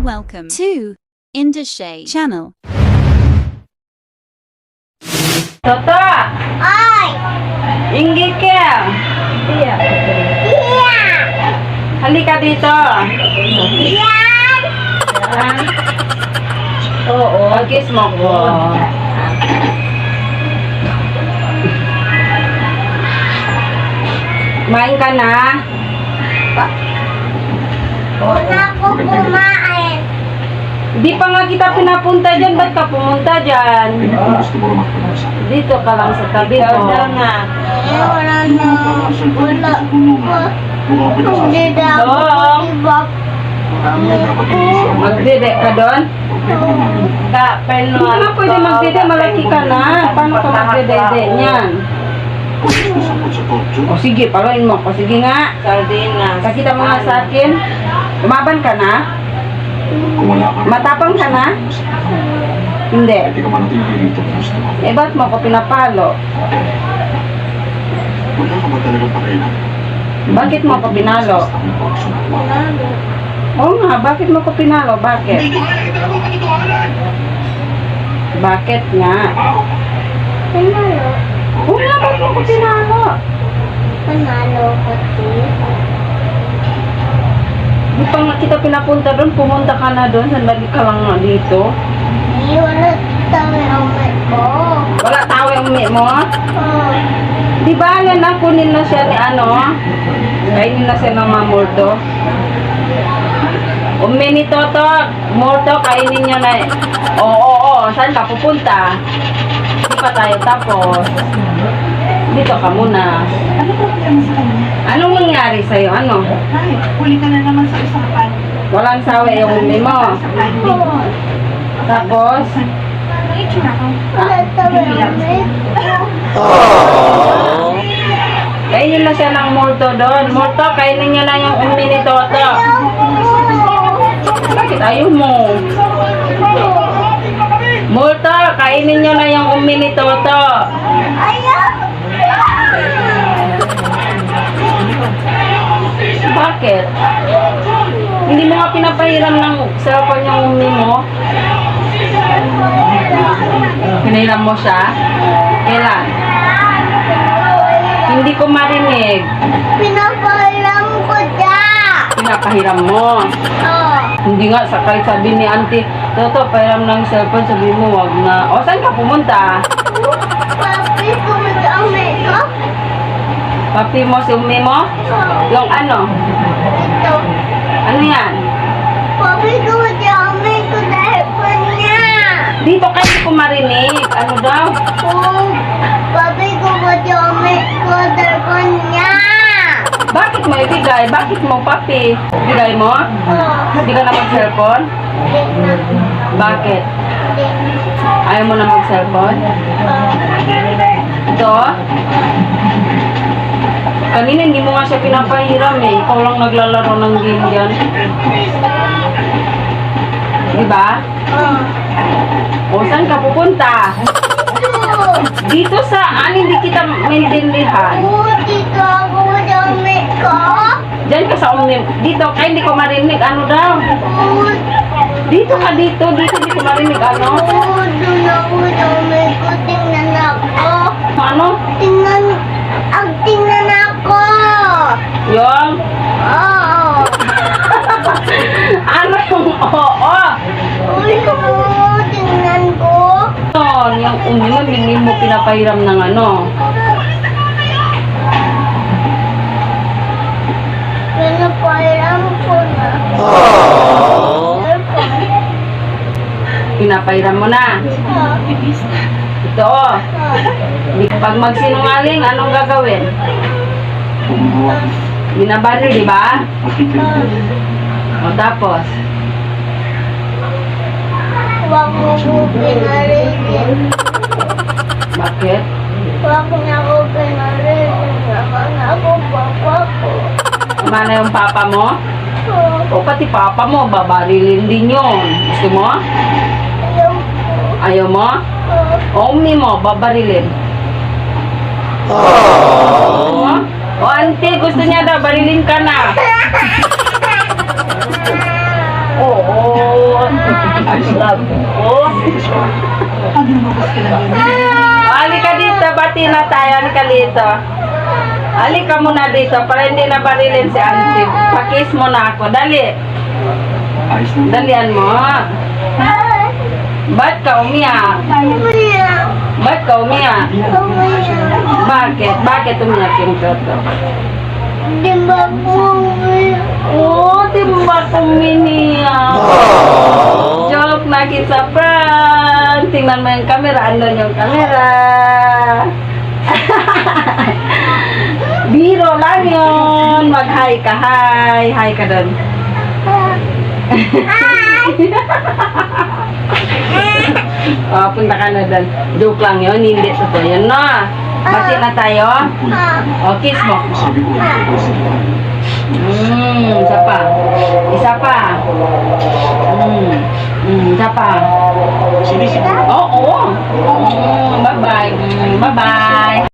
welcome to Indushay channel. Toto! Ay! Inggi ka! Iya! Halika dito! Yan! Oo, kiss mo ko. Kumain ka na? Una ko kumain. Di pa nga kita pinapunta dyan. Ba't ka pumunta dyan? Dito ka lang sa tabi ko. Wala na. Wala. Hindi daw. Oo. Iba. Magdede ka doon? Hindi nga pwede magdede. Malaki ka na. Paano ka magdede niyan? O sige, paluin mo. O sige nga. Sardinas. Kakita mo nga sa akin. Lumaban ka na? Matapang ka na? Hindi. Eh, ba't mo ako pinapalo? Bakit mo ako pinalo? Oo nga, bakit mo ako pinalo? Bakit? Bakit nga? Panalo. Oo nga, bakit mo ako pinalo? Panalo ko to. Di pa nga kita pinapunta doon, pumunta ka na doon, sandali ka lang nga dito. Ay, wala tayo umay ko. Wala tao yung umi mo? Oh. Di ba yan na, kunin na siya ni ano? Kainin na siya ng mamurdo. Umi ni Toto, murdo, kainin niya na. Oo, saan ka pupunta? Di pa tayo tapos. Dito ka muna. Ano problema sa kanya? Anong nangyari sa'yo? Ano? Ay, huli ka na naman sa usapan. Walang sawa yung umi mo. Oh. Tapos, Ano itsura ko? Wala tayo umay ko. kainin na siya ng murdo doon. Murdo, kainin niya na yung umi ni Toto. Bakit ayaw mo? Murdo, kainin niyo na yung umi ni Toto. Ayaw! Bakit? Hindi mo nga pinapahiram ng cellphone yung umi mo? Pinahiram mo siya? Kailan? Hindi ko marinig. Pinapalam ko siya. Pinapahiram mo. Oh. Hindi nga, kahit sabi ni auntie, Toto, pahiram ng cellphone, sabi mo, wag na. O, saan ka pumunta? Papi ko mag-umay ko. Papi mo, si umi mo? Oh. Yung ano? Ito. Ano yan? Papi ko mag-umay ko dahil pa niya. Dito kayo ko marinig. Ano daw? Oh. Papi ko mag-umay ko dahil pa niya. Bakit mo ibigay? Bakit mo, papi? Bigay mo? Oh. Hindi ka na mag-cellphone? Hindi na. Bakit? Hindi na. Ayaw mo na mag-cellphone? Oh. Ito? Kanina hindi mo nga siya pinapahiram eh. Ikaw lang naglalaro ng game dyan. Diba? Oh. O, saan ka pupunta? Dito sa, hindi kita maintindihan. Oh, dito ako mag-umay ko. Diyan ka sa umi. Dito, kaya hindi ko marinig. Ano daw? Oh. Dito ka dito. Dito hindi ko marinig. Ano? Oh, doon ako mag-umay ko. Tingnan ako. Ano? Tingnan ako. Yung? Oo. Ano yung oo? Uy, tingnan ko. Yun, yung umi mo, hindi mo pinapahiram ng ano. Pinapairam ko na. Pinapahiram mo na. Ito, oh. Pag magsinungaling, anong gagawin? Binabanner, di ba? O tapos, Huwag mo ko pinarinig. bakit? Huwag niya ko pinarinig. Naman ako, papa ko. Mana yung papa mo? Oh, O pati papa mo, babarilin din yun. Gusto mo? ayaw ko. Ayaw mo? Oh, O umi mo, babarilin. O auntie, gusto niya daw, barilin ka na. Oo. Love. Oh. Pag lumabas ka lang yun. Halika dito, bati na tayo. Halika dito. Halika muna dito para hindi na barilin si Auntie. Pakis mo na ako. Dali. Dalian mo. Ba't ka umiyak? Ba't ka umiyak? Bakit? Bakit umiyak yung toto? Di ba po umiyak? Oh, di ba umiyak? Joke na kita, Fran. Tingnan mo yung camera. Andun yung camera. Biro lang yun. Mag-hi ka. Hi. Hi ka doon. Oh, punta ka na doon. Joke lang yun. Hindi totoo yun, no? Bati na tayo. Oh, kiss mo. Isa pa. Isa pa. Isa pa. Oo. Bye-bye. Bye-bye.